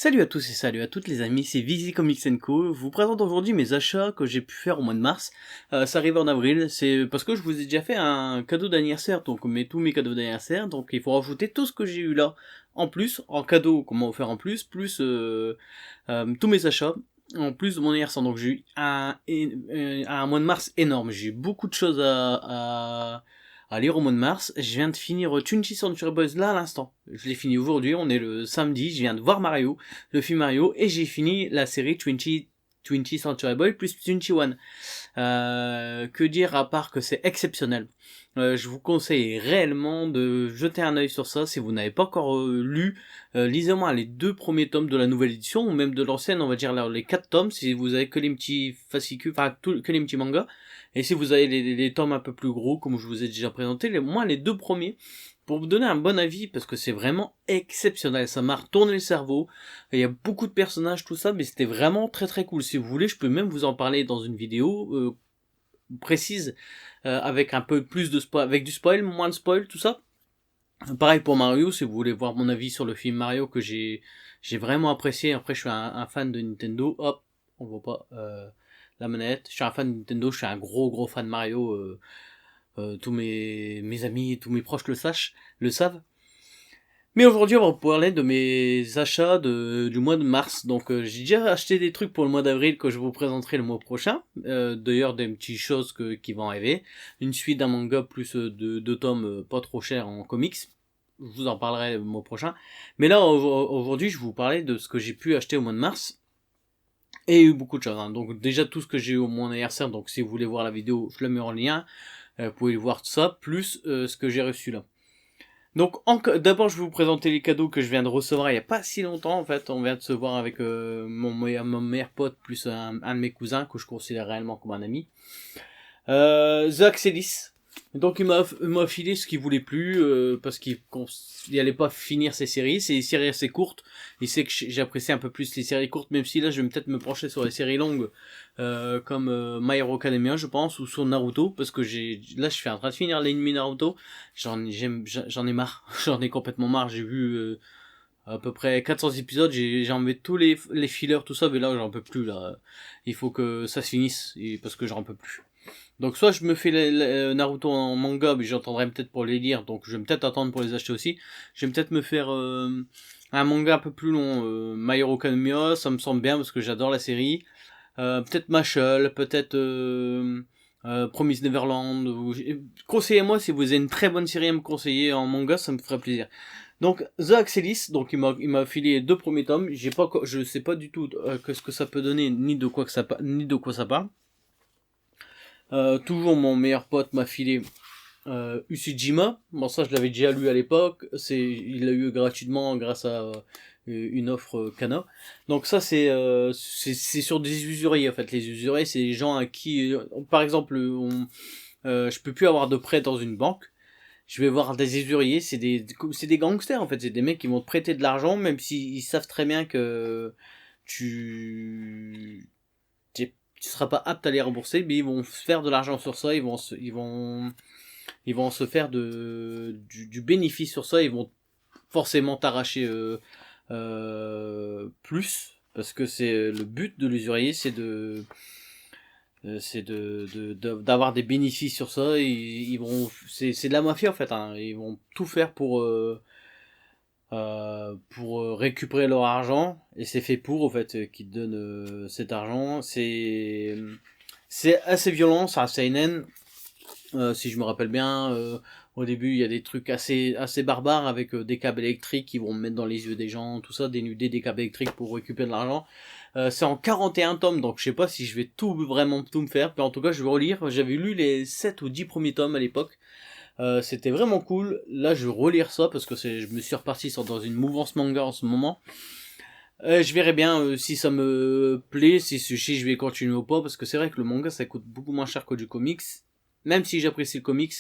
Salut à tous et salut à toutes les amis, c'est Vizy Comics Co. Je vous présente aujourd'hui mes achats que j'ai pu faire au mois de mars. Ça arrive en avril, c'est parce que je vous ai déjà fait un cadeau d'anniversaire, donc tous mes cadeaux d'anniversaire, donc il faut rajouter tout ce que j'ai eu là en plus, en cadeau, comment faire en plus, plus tous mes achats, en plus de mon anniversaire. Donc j'ai eu un mois de mars énorme, j'ai eu beaucoup de choses à lire au mois de mars. Je viens de finir Twenty Century Boys là à l'instant. Je l'ai fini aujourd'hui, on est le samedi, je viens de voir Mario, le film Mario, et j'ai fini la série Twenty Century Boys plus 21. Que dire à part que c'est exceptionnel. Je vous conseille réellement de jeter un œil sur ça si vous n'avez pas encore lu. Lisez-moi les 2 premiers tomes de la nouvelle édition ou même de l'ancienne, on va dire les 4 tomes si vous avez que les petits fascicules, enfin que les petits mangas. Et si vous avez les tomes un peu plus gros, comme je vous ai déjà présenté, moi les 2 premiers, pour vous donner un bon avis, parce que c'est vraiment exceptionnel, ça m'a retourné le cerveau, il y a beaucoup de personnages, tout ça, mais c'était vraiment très très cool. Si vous voulez, je peux même vous en parler dans une vidéo précise, avec un peu plus de spoil, avec du spoil, moins de spoil, tout ça. Pareil pour Mario, si vous voulez voir mon avis sur le film Mario que j'ai vraiment apprécié. Après, je suis un fan de Nintendo. Hop, on voit pas la manette. Je suis un fan de Nintendo, je suis un gros fan de Mario. Tous mes amis, tous mes proches le savent. Mais aujourd'hui, on va parler de mes achats du mois de mars. Donc, j'ai déjà acheté des trucs pour le mois d'avril que je vous présenterai le mois prochain. D'ailleurs, des petites choses qui vont arriver. Une suite d'un manga plus de tomes pas trop chers en comics. Je vous en parlerai le mois prochain. Mais là, aujourd'hui, je vais vous parler de ce que j'ai pu acheter au mois de mars. Et il y a eu beaucoup de choses. Hein. Donc, déjà, tout ce que j'ai eu au mon anniversaire. Donc, si vous voulez voir la vidéo, je la mets en lien. Vous pouvez voir tout ça, plus ce que j'ai reçu là. Donc d'abord je vais vous présenter les cadeaux que je viens de recevoir il n'y a pas si longtemps en fait. On vient de se voir avec mon meilleur pote plus un de mes cousins que je considère réellement comme un ami. Zach Celis. Donc il m'a filé ce qu'il voulait plus parce qu'il allait pas finir ses séries. C'est des séries assez courtes. Il sait que j'apprécie un peu plus les séries courtes, même si là je vais peut-être me pencher sur les séries longues comme My Hero Academia je pense, ou sur Naruto, parce que là je suis en train de finir l'ennemi Naruto. J'en ai marre. J'en ai complètement marre. J'ai vu à peu près 400 épisodes, j'ai enlevé tous les fillers, tout ça, mais là j'en peux plus là. Il faut que ça se finisse parce que j'en peux plus. Donc soit je me fais Naruto en manga, mais j'attendrai peut-être pour les lire, donc je vais peut-être attendre pour les acheter aussi. Je vais peut-être me faire un manga un peu plus long, My Hero Academia, ça me semble bien parce que j'adore la série. Peut-être Mashal, peut-être Promise Neverland. Conseillez-moi si vous avez une très bonne série à me conseiller en manga, ça me ferait plaisir. Donc The Axelis, donc il m'a filé 2 premiers tomes. Je sais pas du tout ce que ça peut donner, ni de quoi ça parle. Toujours mon meilleur pote m'a filé Usujima. Bon ça je l'avais déjà lu à l'époque. Il l'a eu gratuitement grâce à une offre Kana. Donc ça c'est sur des usuriers en fait. Les usuriers c'est les gens à qui par exemple je peux plus avoir de prêt dans une banque. Je vais voir des usuriers, c'est des gangsters en fait, c'est des mecs qui vont te prêter de l'argent même s'ils savent très bien que tu seras pas apte à les rembourser, mais ils vont faire de l'argent sur ça, ils vont se faire du bénéfice sur ça, ils vont forcément t'arracher plus, parce que c'est le but de l'usurier, c'est d'avoir des bénéfices sur ça. C'est de la mafia en fait, hein. Ils vont tout faire pour récupérer leur argent, et c'est fait pour, en fait, qu'ils te donnent cet argent. C'est assez violent, c'est assez seinen, si je me rappelle bien. Au début, il y a des trucs assez barbares avec des câbles électriques qui vont mettre dans les yeux des gens, tout ça, dénuder des câbles électriques pour récupérer de l'argent. C'est en 41 tomes, donc je sais pas si je vais vraiment tout me faire, mais en tout cas, je vais relire. J'avais lu les 7 ou 10 premiers tomes à l'époque. C'était vraiment cool. Là, je vais relire ça parce que je me suis reparti dans une mouvance manga en ce moment. Je verrai bien si ça me plaît, si je vais continuer ou pas, parce que c'est vrai que le manga ça coûte beaucoup moins cher que du comics. Même si j'apprécie le comics,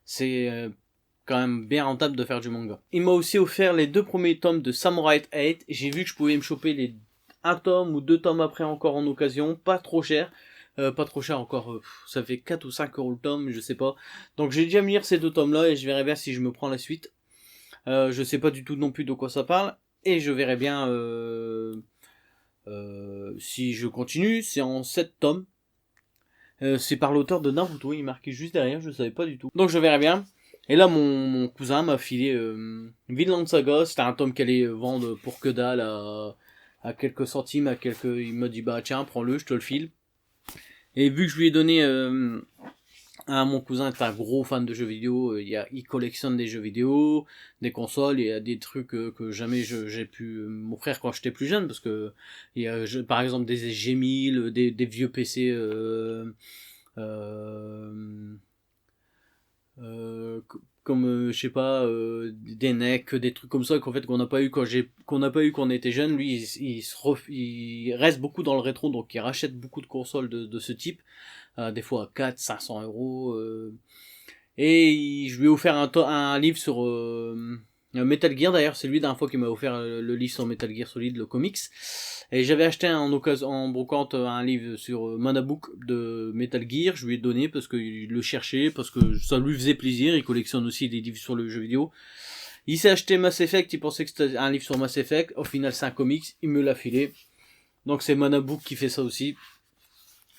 c'est quand même bien rentable de faire du manga. Il m'a aussi offert les 2 premiers tomes de Samurai 8. J'ai vu que je pouvais me choper les 1 tome ou 2 tomes après encore en occasion, pas trop cher. Pas trop cher encore, ça fait 4 ou 5 euros le tome, je sais pas. Donc j'ai déjà mis ces 2 tomes là et je verrai bien si je me prends la suite. Je sais pas du tout non plus de quoi ça parle. Et je verrai bien Si je continue, c'est en 7 tomes. C'est par l'auteur de Naruto, il est marqué juste derrière, je savais pas du tout. Donc je verrai bien. Et là, mon cousin m'a filé Vinland Saga, c'était un tome qu'elle allait vendre pour que dalle à quelques centimes, il m'a dit bah tiens, prends-le, je te le file. Et vu que je lui ai donné mon cousin est un gros fan de jeux vidéo, il collectionne des jeux vidéo, des consoles, et il y a des trucs que jamais j'ai pu m'offrir quand j'étais plus jeune, parce que il y a par exemple des G1000, des vieux PC euh, comme je sais pas des NEC, des trucs comme ça qu'en fait qu'on n'a pas eu quand on était jeune. Lui il reste beaucoup dans le rétro, donc il rachète beaucoup de consoles de ce type, des fois à 400-500 euros, et je lui ai offert un livre sur Metal Gear. D'ailleurs c'est lui dernière fois qui m'a offert le livre sur Metal Gear Solid, le comics. Et j'avais acheté en occasion, en brocante, un livre sur Manabook de Metal Gear. Je lui ai donné parce qu'il le cherchait, parce que ça lui faisait plaisir. Il collectionne aussi des livres sur le jeu vidéo. Il s'est acheté Mass Effect, il pensait que c'était un livre sur Mass Effect. Au final c'est un comics, il me l'a filé. Donc c'est Manabook qui fait ça aussi.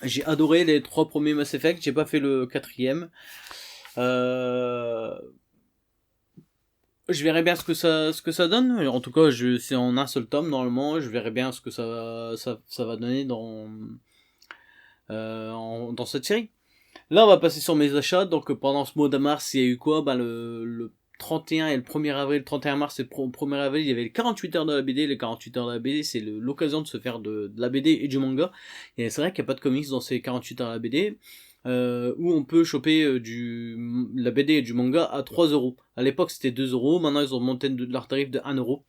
J'ai adoré les 3 premiers Mass Effect, j'ai pas fait le 4ème. Je verrai bien ce que ça donne. En tout cas, c'est en un seul tome normalement. Je verrai bien ce que ça va donner dans cette série. Là, on va passer sur mes achats. Donc, pendant ce mois de mars, il y a eu quoi? Le 31 et le 1er avril. Le 31 mars et le 1er avril, il y avait les 48 heures de la BD. Les 48 heures de la BD, c'est l'occasion de se faire de la BD et du manga. Et c'est vrai qu'il n'y a pas de comics dans ces 48 heures de la BD. Où on peut choper la BD et du manga à 3 euros. À l'époque c'était 2 euros, maintenant ils ont monté leur tarif de 1 euro.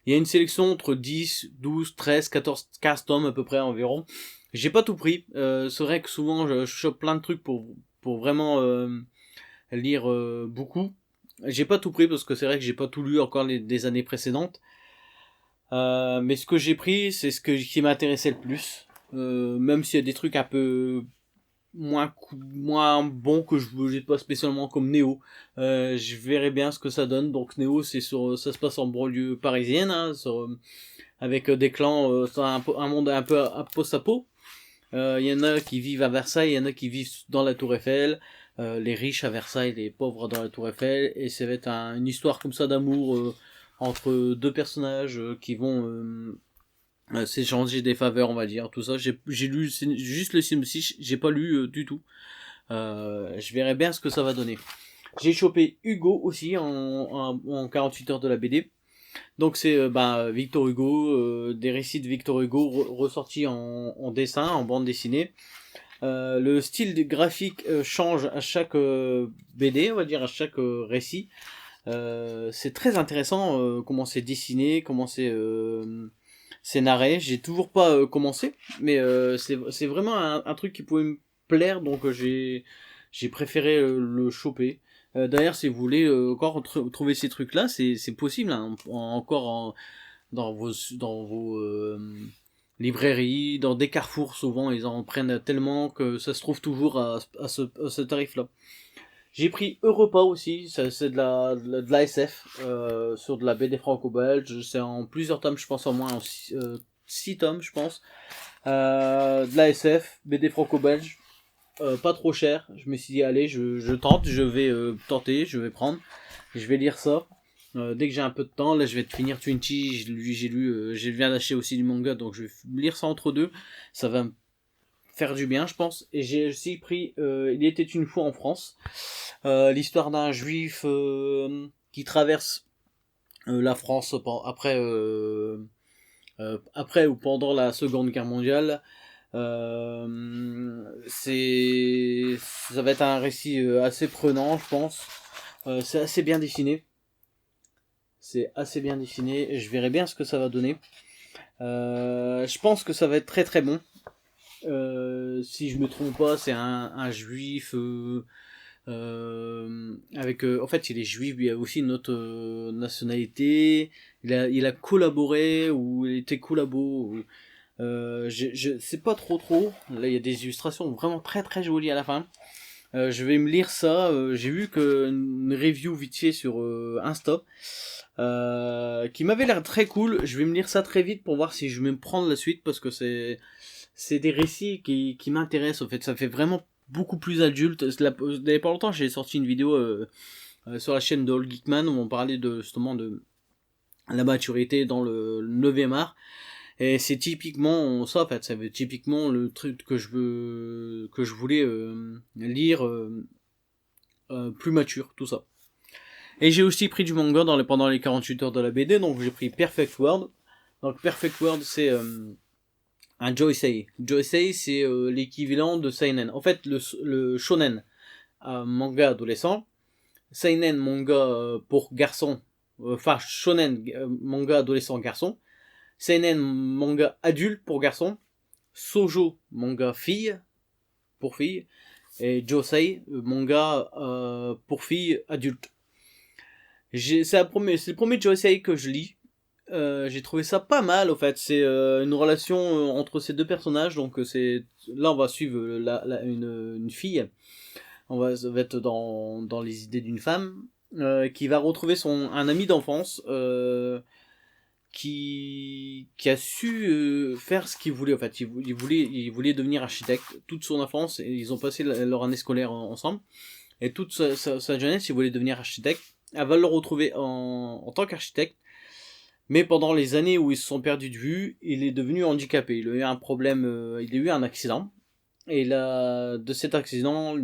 Il y a une sélection entre 10, 12, 13, 14, 15 tomes à peu près environ. J'ai pas tout pris, c'est vrai que souvent je chope plein de trucs pour vraiment lire beaucoup. J'ai pas tout pris parce que c'est vrai que j'ai pas tout lu encore des années précédentes. Mais ce que j'ai pris, c'est qui m'intéressait le plus. Même s'il y a des trucs un peu moins bon que je voulais pas spécialement, comme Néo. Je verrai bien ce que ça donne. Donc Néo, ça se passe en banlieue parisienne, hein, avec des clans, c'est un monde un peu à post-apo. Il y en a qui vivent à Versailles, il y en a qui vivent dans la Tour Eiffel. Les riches à Versailles, les pauvres dans la Tour Eiffel. Et ça va être une histoire comme ça d'amour entre deux personnages qui vont s'échanger des faveurs, on va dire, tout ça. J'ai lu juste le synopsis, j'ai pas lu du tout. Je verrai bien ce que ça va donner. J'ai chopé Hugo aussi en 48 heures de la BD. Donc c'est Victor Hugo, des récits de Victor Hugo ressortis en dessin, en bande dessinée. Le style graphique change à chaque BD, on va dire, à chaque récit. C'est très intéressant comment c'est dessiné, comment c'est narré. J'ai toujours pas commencé, mais c'est vraiment un truc qui pouvait me plaire, donc j'ai préféré le choper. D'ailleurs, si vous voulez encore trouver ces trucs-là, c'est possible, hein, dans vos librairies, dans des carrefours. Souvent, ils en prennent tellement que ça se trouve toujours à ce tarif-là. J'ai pris Europa aussi, c'est de la SF, sur de la BD franco-belge. C'est en plusieurs tomes, je pense, au moins en 6 tomes, je pense. De la SF, BD franco-belge, pas trop cher. Je me suis dit, allez, je tente, je vais tenter, je vais prendre, je vais lire ça. Dès que j'ai un peu de temps, là je vais finir 20, je viens d'acheter aussi du manga, donc je vais lire ça entre deux. Ça va me faire du bien, je pense. Et j'ai aussi pris Il était une fois en France, l'histoire d'un juif qui traverse la France après ou pendant la Seconde Guerre mondiale. Ça va être un récit assez prenant, je pense. C'est assez bien dessiné. C'est assez bien dessiné. Je verrai bien ce que ça va donner. Je pense que ça va être très très bon. Si je me trompe pas, c'est un juif en fait il est juif, il a aussi une autre nationalité. Il a collaboré ou il était collabo. Je sais pas trop. Là il y a des illustrations vraiment très très jolies à la fin. Je vais me lire ça. J'ai vu une review vite fait sur Insta qui m'avait l'air très cool. Je vais me lire ça très vite pour voir si je vais me prendre la suite parce que c'est des récits qui m'intéressent. En fait, ça fait vraiment beaucoup plus adulte. Il n'y a pas longtemps, j'ai sorti une vidéo sur la chaîne de All Geekman où on parlait justement de la maturité dans le 9e art. Et c'est typiquement ça, en fait, ça veut typiquement le truc que je voulais lire plus mature, tout ça. Et j'ai aussi pris du manga pendant les 48 heures de la BD, donc j'ai pris Perfect World. Donc Perfect World, c'est un Joisei. Joisei, c'est l'équivalent de Seinen. En fait, le shonen, manga adolescent, Seinen, manga pour garçons, enfin shonen, manga adolescent garçon, Seinen, manga adulte pour garçons, Sojo, manga fille, pour filles, et Josei, manga pour filles adultes. C'est le premier Josei que je lis. J'ai trouvé ça pas mal, au fait. C'est une relation entre ces deux personnages. Donc là, on va suivre une fille. Ça va être dans les idées d'une femme qui va retrouver un ami d'enfance qui a su faire ce qu'il voulait. En fait, il voulait devenir architecte toute son enfance. Et ils ont passé leur année scolaire ensemble. Et toute sa jeunesse, il voulait devenir architecte. Elle va le retrouver en tant qu'architecte. Mais pendant les années où ils se sont perdus de vue, il est devenu handicapé. Il a eu un problème, il a eu un accident. Et là, de cet accident, il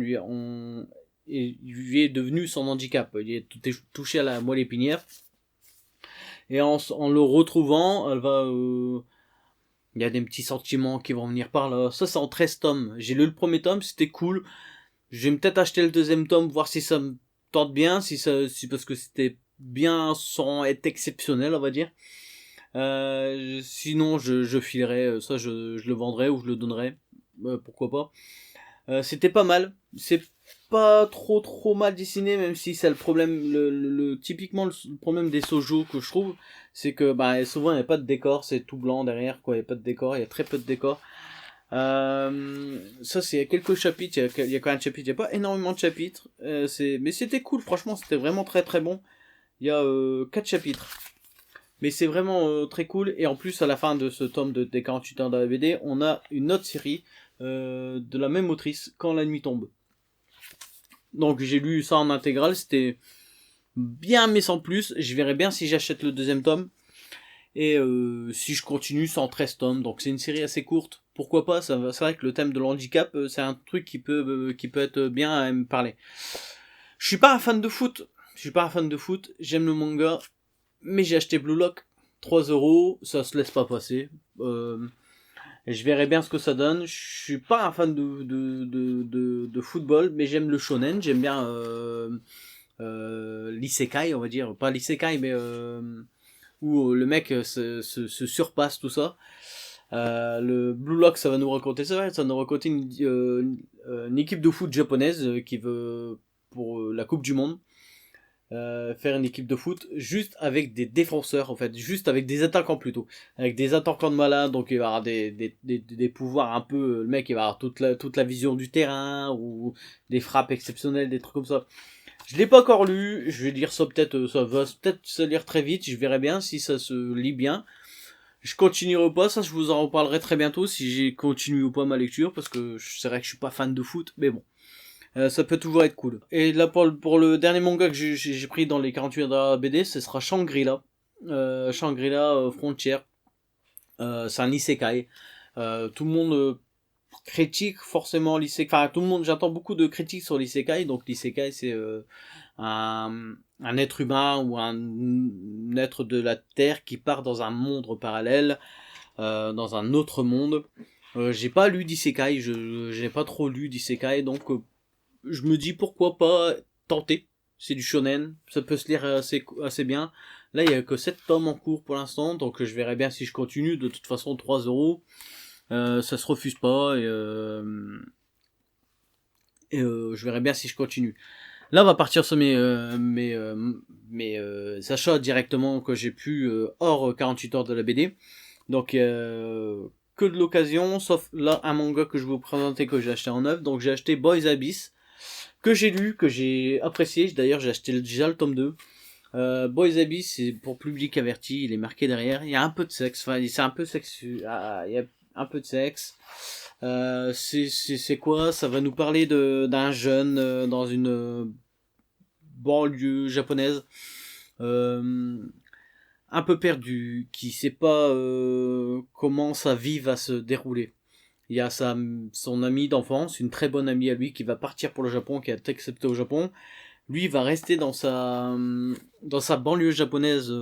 lui est devenu son handicap. Il est touché à la moelle épinière. Et en le retrouvant, il y a des petits sentiments qui vont venir par là. Ça, c'est en 13 tomes. J'ai lu le premier tome, c'était cool. Je vais peut-être acheter le deuxième tome, voir si ça me tente bien, si parce que c'était bien sans être exceptionnel, on va dire. Sinon, je filerai, ça je le vendrai ou je le donnerai, pourquoi pas. C'était pas mal, c'est pas trop mal dessiné, même si c'est le problème, typiquement le problème des shoujo que je trouve, c'est que souvent il n'y a pas de décor, c'est tout blanc derrière, quoi, il n'y a pas de décor, il y a très peu de décor. Ça c'est quelques chapitres, il y a quand même un chapitre, il n'y a pas énormément de chapitres, mais c'était cool, franchement c'était vraiment très très bon. Il y a 4 chapitres. Mais c'est vraiment très cool. Et en plus, à la fin de ce tome des 48 heures de la BD, on a une autre série de la même autrice, Quand la nuit tombe. Donc j'ai lu ça en intégrale, c'était bien mais sans plus. Je verrai bien si j'achète le deuxième tome. Et si je continue, c'est en 13 tomes. Donc c'est une série assez courte. Pourquoi pas, c'est vrai que le thème de l'handicap, c'est un truc qui peut être bien à me parler. Je suis pas un fan de foot. J'aime le manga, mais j'ai acheté Blue Lock, 3€, ça se laisse pas passer. Et je verrai bien ce que ça donne. Je suis pas un fan de football, mais j'aime le shonen, j'aime bien l'isekai, on va dire. Pas l'isekai, mais où le mec se surpasse, tout ça. Le Blue Lock, ça va nous raconter ça, ça va nous raconter une équipe de foot japonaise qui veut, pour la Coupe du Monde, faire une équipe de foot juste avec des défenseurs, en fait, juste avec des attaquants plutôt, avec des attaquants de malade. Donc il va avoir des pouvoirs un peu, le mec il va avoir toute la vision du terrain, ou des frappes exceptionnelles, des trucs comme ça. Je l'ai pas encore lu, je vais lire ça peut-être, ça va peut-être se lire très vite, je verrai bien si ça se lit bien. Je continuerai pas, ça je vous en reparlerai très bientôt si j'ai continué ou pas ma lecture, parce que c'est vrai que je suis pas fan de foot, mais bon. Ça peut toujours être cool. Et là, pour le dernier manga que j'ai pris dans les 48 heures de la BD, ce sera Shangri-La. Shangri-La Frontier. C'est un isekai. Tout le monde critique forcément l'isekai. Enfin, j'entends beaucoup de critiques sur l'isekai. Donc l'isekai, c'est un être humain ou un être de la Terre qui part dans un monde parallèle, dans un autre monde. J'ai pas lu d'isekai, j'ai pas trop lu d'isekai, donc je me dis pourquoi pas tenter. C'est du shonen, ça peut se lire assez bien. Là, il y a que 7 tomes en cours pour l'instant, donc je verrai bien si je continue. De toute façon, 3€, ça se refuse pas, et je verrai bien si je continue. Là, on va partir sur mes achats directement que j'ai pu hors 48 heures de la BD. Donc, que de l'occasion, sauf là un manga que je vais vous présenter que j'ai acheté en neuf. Donc j'ai acheté Boys Abyss. que j'ai lu, que j'ai apprécié. D'ailleurs, j'ai acheté déjà le tome 2. Boys Abyss, c'est pour public averti, il est marqué derrière. Il y a un peu de sexe, enfin, c'est un peu sexu. Il y a un peu de sexe. C'est quoi? Ça va nous parler d'un jeune dans une banlieue japonaise, euh, un peu perdu, qui sait pas comment sa vie va se dérouler. Il y a son ami d'enfance, une très bonne amie à lui, qui va partir pour le Japon, qui a accepté au Japon. Lui va rester dans sa banlieue japonaise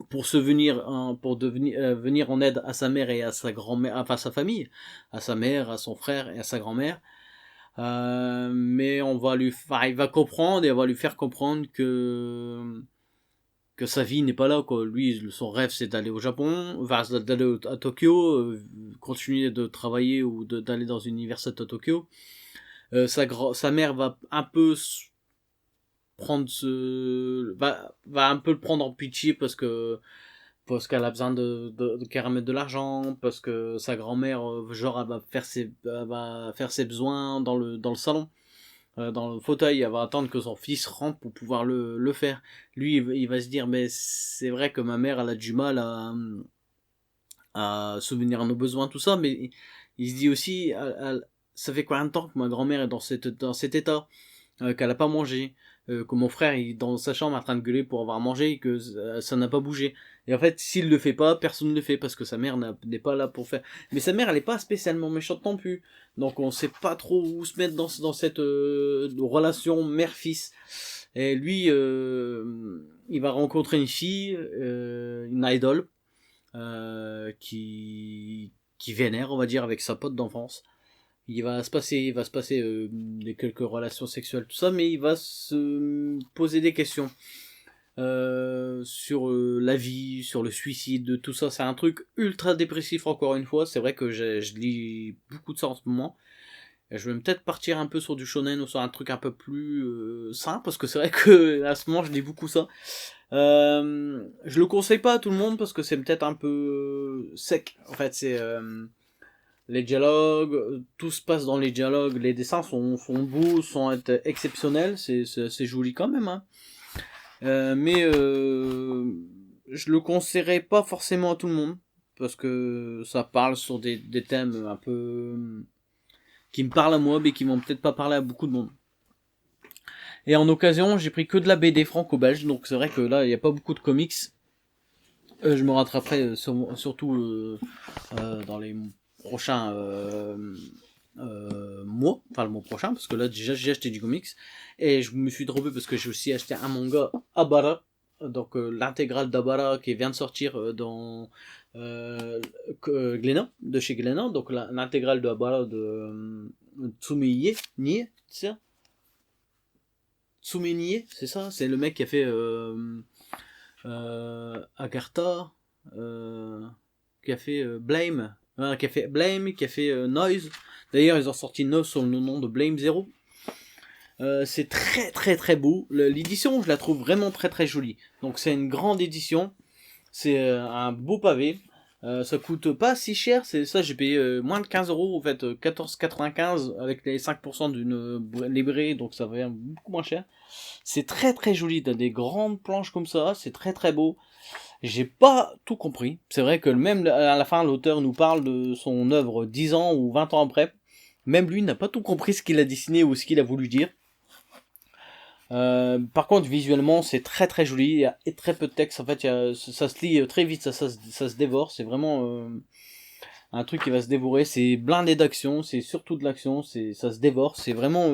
pour venir en aide à sa mère et à sa grand-mère, enfin à sa famille, à sa mère, à son frère et à sa grand-mère. Mais il va comprendre et on va lui faire comprendre que sa vie n'est pas là, quoi. Lui, son rêve c'est d'aller au Japon, enfin, d'aller à Tokyo, continuer de travailler ou d'aller dans une université à Tokyo. Sa mère va un peu va un peu le prendre en pitié parce qu'elle a besoin de qu'elle remette de l'argent, parce que sa grand-mère genre elle va faire ses besoins dans le salon, dans le fauteuil, elle va attendre que son fils rentre pour pouvoir le faire. Lui il va se dire mais c'est vrai que ma mère elle a du mal à souvenir à nos besoins, tout ça, mais il se dit aussi ça fait combien de temps que ma grand-mère est dans cet état, qu'elle a pas mangé, que mon frère est dans sa chambre en train de gueuler pour avoir mangé et que ça n'a pas bougé. Et en fait, s'il le fait pas, personne ne le fait parce que sa mère n'est pas là pour faire. Mais sa mère, elle est pas spécialement méchante non plus. Donc on sait pas trop où se mettre dans cette relation mère-fils. Et lui, il va rencontrer une fille, une idole, qui vénère, on va dire, avec sa pote d'enfance. Il va se passer des quelques relations sexuelles, tout ça, mais il va se poser des questions sur la vie, sur le suicide, tout ça. C'est un truc ultra dépressif, encore une fois. C'est vrai que je lis beaucoup de ça en ce moment. Et je vais peut-être partir un peu sur du shonen ou sur un truc un peu plus sain, parce que c'est vrai que à ce moment je lis beaucoup ça. Je le conseille pas à tout le monde parce que c'est peut-être un peu sec. En fait, c'est les dialogues, tout se passe dans les dialogues, les dessins sont beaux, sont exceptionnels, c'est joli quand même, hein. Mais je le conseillerais pas forcément à tout le monde, parce que ça parle sur des thèmes un peu qui me parlent à moi, mais qui vont peut-être pas parler à beaucoup de monde. Et en occasion, j'ai pris que de la BD franco-belge, donc c'est vrai que là, il n'y a pas beaucoup de comics. Je me rattraperai surtout dans les prochains mois, enfin le mois prochain, parce que là déjà j'ai acheté du comics, et je me suis trompé parce que j'ai aussi acheté un manga Abara, donc l'intégrale d'Abara qui vient de sortir dans Glénat, de chez Glénat, donc l'intégrale de Abara de Tsumiye, Nie, c'est ça Tsumiye, c'est ça, c'est le mec qui a fait Agartha, qui a fait Blame, qui a fait Blame, qui a fait Noise. D'ailleurs, ils ont sorti Noise sur le nom de Blame Zero. C'est très très très beau. L'édition, je la trouve vraiment très très jolie. Donc c'est une grande édition. C'est un beau pavé. Ça coûte pas si cher, c'est ça, j'ai payé moins de 15 € en fait, 14,95 avec les 5% d'une librairie, donc ça va beaucoup moins cher. C'est très très joli, t'as des grandes planches comme ça, c'est très très beau. J'ai pas tout compris. C'est vrai que même à la fin, l'auteur nous parle de son œuvre 10 ans ou 20 ans après. Même lui n'a pas tout compris ce qu'il a dessiné ou ce qu'il a voulu dire. Par contre, visuellement, c'est très très joli. Il y a très peu de texte. En fait, ça se lit très vite, ça se dévore. C'est vraiment un truc qui va se dévorer. C'est blindé d'action. C'est surtout de l'action. Ça se dévore. C'est vraiment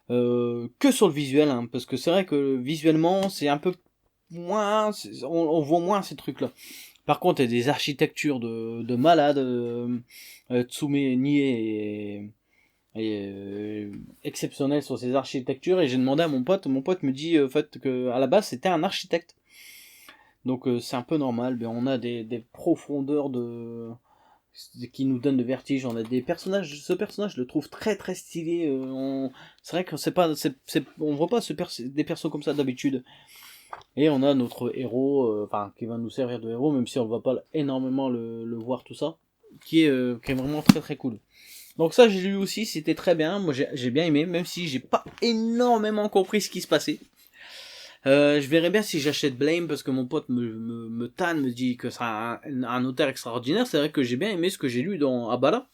que sur le visuel, hein, parce que c'est vrai que visuellement, c'est un peu moins. On voit moins ces trucs-là. Par contre, il y a des architectures de malades. Tsume Nie exceptionnel sur ses architectures, et j'ai demandé à mon pote me dit en fait que à la base c'était un architecte, donc c'est un peu normal, mais on a des profondeurs qui nous donnent de vertige. On a des personnages, ce personnage je le trouve très très stylé, c'est vrai que on voit pas des persos comme ça d'habitude. Et on a notre héros, qui va nous servir de héros, même si on va pas énormément le voir tout ça, qui est vraiment très très cool. Donc ça, j'ai lu aussi, c'était très bien. Moi, j'ai bien aimé, même si j'ai pas énormément compris ce qui se passait. Je verrais bien si j'achète Blame parce que mon pote me tanne, me dit que c'est un auteur extraordinaire. C'est vrai que j'ai bien aimé ce que j'ai lu dans Abala.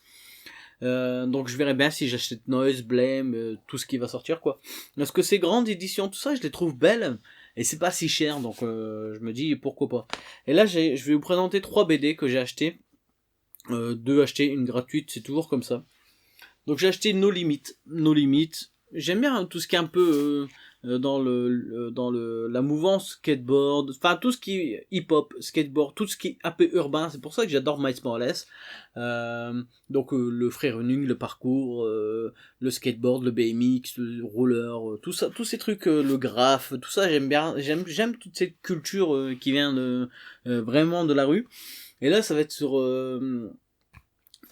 Donc je verrai bien si j'achète Noise, Blame, tout ce qui va sortir quoi. Parce que ces grandes éditions, tout ça, je les trouve belles et c'est pas si cher, donc je me dis pourquoi pas. Et là, je vais vous présenter 3 BD que j'ai acheté, 2 achetés, une gratuite, c'est toujours comme ça. Donc j'ai acheté No Limit, No Limit. J'aime bien tout ce qui est un peu dans la mouvance skateboard, enfin tout ce qui est hip-hop, skateboard, tout ce qui est un peu urbain. C'est pour ça que j'adore Miles Morales. Donc le free running, le parcours, le skateboard, le BMX, le roller, tout ça, tous ces trucs, le graphe, tout ça j'aime bien. J'aime toute cette culture qui vient de vraiment de la rue. Et là ça va être sur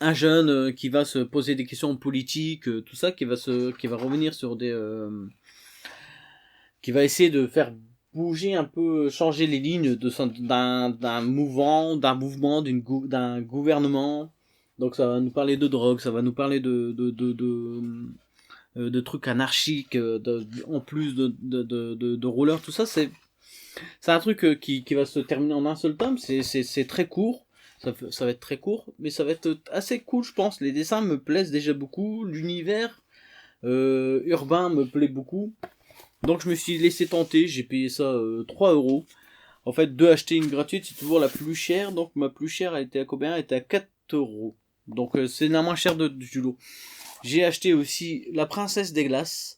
un jeune qui va se poser des questions politiques, tout ça, qui va revenir sur qui va essayer de faire bouger un peu, changer les lignes d'un mouvement, d'un gouvernement. Donc ça va nous parler de drogue, ça va nous parler de trucs anarchiques, en plus de rollers, tout ça, c'est un truc qui va se terminer en un seul tome, c'est très court, ça va être très court, mais ça va être assez cool, je pense. Les dessins me plaisent déjà beaucoup, l'univers urbain me plaît beaucoup. Donc je me suis laissé tenter, j'ai payé ça 3 euros. En fait, 2 acheter une gratuite, c'est toujours la plus chère, donc ma plus chère, elle était à combien? Elle était à 4 euros. Donc c'est la moins chère du lot. J'ai acheté aussi La Princesse des Glaces.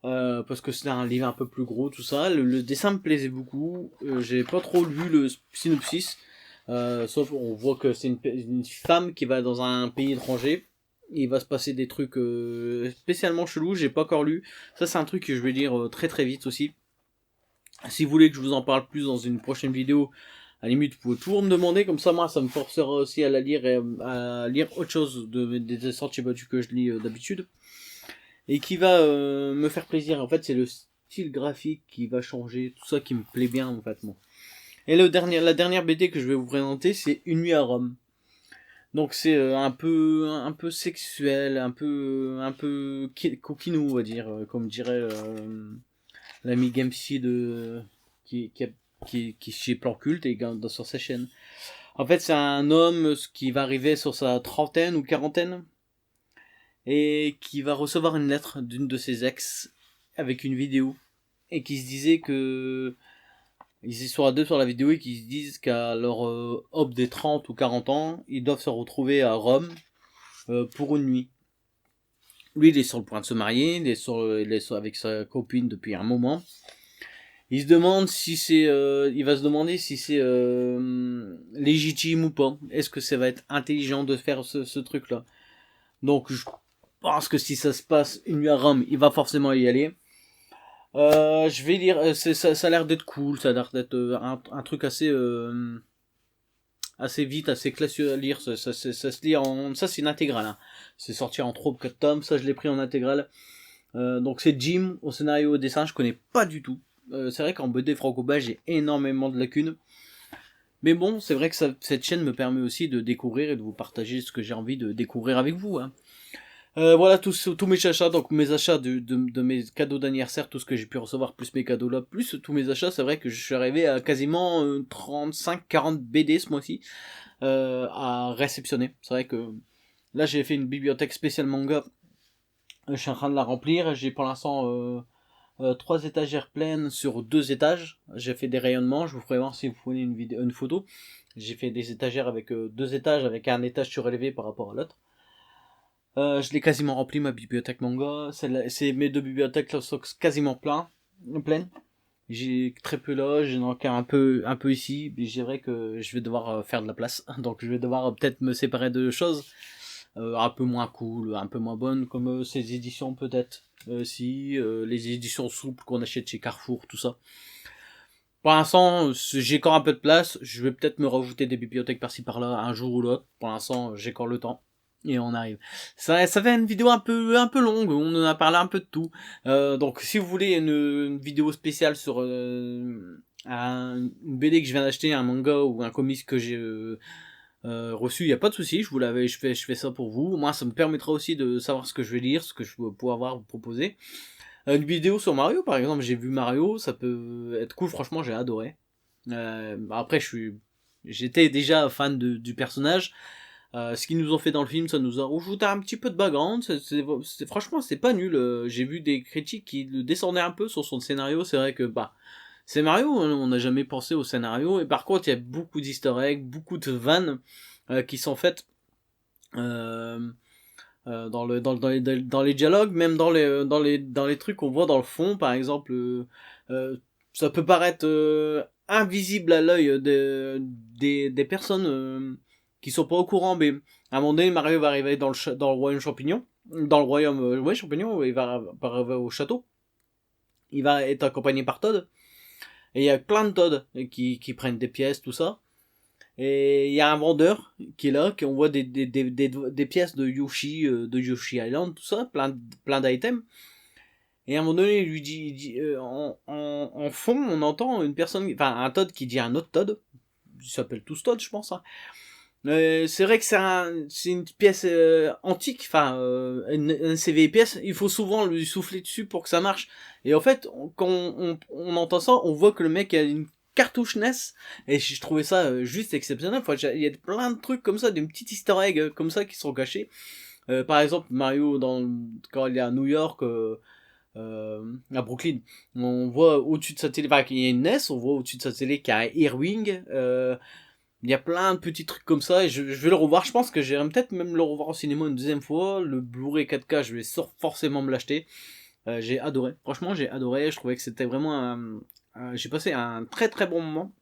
Parce que c'était un livre un peu plus gros, tout ça. Le dessin me plaisait beaucoup. J'ai pas trop lu le synopsis. Sauf on voit que c'est une femme qui va dans un pays étranger. Il va se passer des trucs spécialement chelous. J'ai pas encore lu. Ça c'est un truc que je vais lire très très vite aussi. Si vous voulez que je vous en parle plus dans une prochaine vidéo, à la limite vous pouvez toujours me demander. Comme ça moi ça me forcera aussi à la lire et à lire autre chose des sorties battues que je lis d'habitude et qui va me faire plaisir. En fait, c'est le style graphique qui va changer, tout ça qui me plaît bien en fait moi. Et la dernière BD que je vais vous présenter, c'est Une nuit à Rome. Donc c'est un peu sexuel, un peu coquinou, on va dire, comme dirait l'ami Gamesy qui est chez Plan Culte et sur sa chaîne. En fait, c'est un homme qui va arriver sur sa trentaine ou quarantaine et qui va recevoir une lettre d'une de ses ex avec une vidéo et qui se disait que ils sont à deux sur la vidéo et qui se disent qu'à leur hop des 30 ou 40 ans, ils doivent se retrouver à Rome pour une nuit. Lui, il est sur le point de se marier, il est avec sa copine depuis un moment. Il se demande si il va se demander si c'est légitime ou pas. Est-ce que ça va être intelligent de faire ce truc-là? Donc, je pense que si ça se passe une nuit à Rome, il va forcément y aller. Je vais lire, ça a l'air d'être cool, ça a l'air d'être un truc assez vite, assez classique à lire, ça se lit ça c'est une intégrale, hein. C'est sorti en 3 ou 4 tomes, ça je l'ai pris en intégrale. Donc c'est Jim, au scénario, au dessin, je connais pas du tout. C'est vrai qu'en BD franco-belge, j'ai énormément de lacunes. Mais bon, c'est vrai que cette chaîne me permet aussi de découvrir et de vous partager ce que j'ai envie de découvrir avec vous, hein. Voilà tous mes achats, donc mes achats de mes cadeaux d'anniversaire, tout ce que j'ai pu recevoir, plus mes cadeaux là, plus tous mes achats, c'est vrai que je suis arrivé à quasiment 35-40 BD ce mois-ci à réceptionner. C'est vrai que là j'ai fait une bibliothèque spéciale manga, je suis en train de la remplir, j'ai pour l'instant 3 étagères pleines sur 2 étages, j'ai fait des rayonnements, je vous ferai voir si vous prenez une photo. J'ai fait des étagères avec 2 étages, avec un étage surélevé par rapport à l'autre. Je l'ai quasiment rempli ma bibliothèque manga. C'est mes 2 bibliothèques là, sont quasiment pleines. J'ai très peu là, j'en ai encore un peu ici. Mais c'est vrai que je vais devoir faire de la place. Donc je vais devoir peut-être me séparer de choses un peu moins cool, un peu moins bonnes, comme ces éditions peut-être. Si les éditions souples qu'on achète chez Carrefour, tout ça. Pour l'instant, j'ai encore un peu de place. Je vais peut-être me rajouter des bibliothèques par-ci par-là un jour ou l'autre. Pour l'instant, j'ai encore le temps. Et on arrive. Ça fait une vidéo un peu longue. On en a parlé un peu de tout. Donc, si vous voulez une vidéo spéciale sur une BD que je viens d'acheter, un manga ou un comics que j'ai reçu, il y a pas de souci, je fais ça pour vous. Moi, ça me permettra aussi de savoir ce que je vais lire, ce que je vais pouvoir vous proposer. Une vidéo sur Mario, par exemple, j'ai vu Mario, ça peut être cool, franchement, j'ai adoré. Après, j'étais déjà fan du personnage. Ce qu'ils nous ont fait dans le film, ça nous a rajouté un petit peu de background. Franchement, c'est pas nul. J'ai vu des critiques qui le descendaient un peu sur son scénario. C'est vrai que c'est Mario, hein, on n'a jamais pensé au scénario. Et par contre, il y a beaucoup d'easter eggs, beaucoup de vannes qui sont faites euh, dans les dialogues, même dans les trucs qu'on voit dans le fond. Par exemple, ça peut paraître invisible à l'œil des personnes qui sont pas au courant, mais à un moment donné, Mario va arriver dans le royaume champignon, dans le royaume ouais, champignon, il va arriver au château, il va être accompagné par Todd, et il y a plein de Todd qui prennent des pièces, tout ça, et il y a un vendeur qui est là, qu'on voit des pièces de Yoshi Island, tout ça, plein d'items, et à un moment donné, en fond, on entend une personne, enfin un Todd qui dit à un autre Todd, ils s'appellent tous Todd, je pense, hein. C'est vrai que c'est une pièce antique, enfin une ces pièce, il faut souvent lui souffler dessus pour que ça marche. Et en fait, quand on entend ça, on voit que le mec a une cartouche NES, et je trouvais ça juste exceptionnel. Enfin, il y a plein de trucs comme ça, des petits easter eggs comme ça qui sont cachés. Par exemple, Mario, quand il est à New York, à Brooklyn, on voit au-dessus de sa télé, enfin, il y a une NES, on voit au-dessus de sa télé qu'il y a un Earwing. Il y a plein de petits trucs comme ça, et je vais le revoir. Je pense que j'irai peut-être même le revoir au cinéma une deuxième fois. Le Blu-ray 4K, je vais forcément me l'acheter. J'ai adoré. Franchement, j'ai adoré. Je trouvais que c'était vraiment j'ai passé un très très bon moment.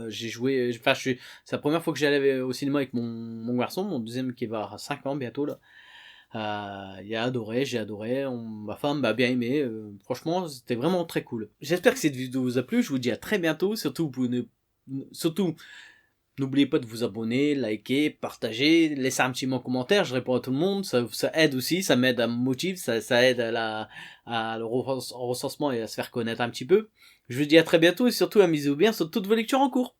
J'ai joué, enfin, c'est la première fois que j'allais au cinéma avec mon garçon, mon deuxième qui va avoir 5 ans bientôt là. Il a adoré, j'ai adoré, ma femme m'a bien aimé. Franchement, c'était vraiment très cool. J'espère que cette vidéo vous a plu. Je vous dis à très bientôt. Surtout, n'oubliez pas de vous abonner, liker, partager, laisser un petit mot en commentaire, je réponds à tout le monde, ça aide aussi, ça m'aide à me motiver, ça aide à le recensement et à se faire connaître un petit peu. Je vous dis à très bientôt et surtout amusez-vous bien sur toutes vos lectures en cours.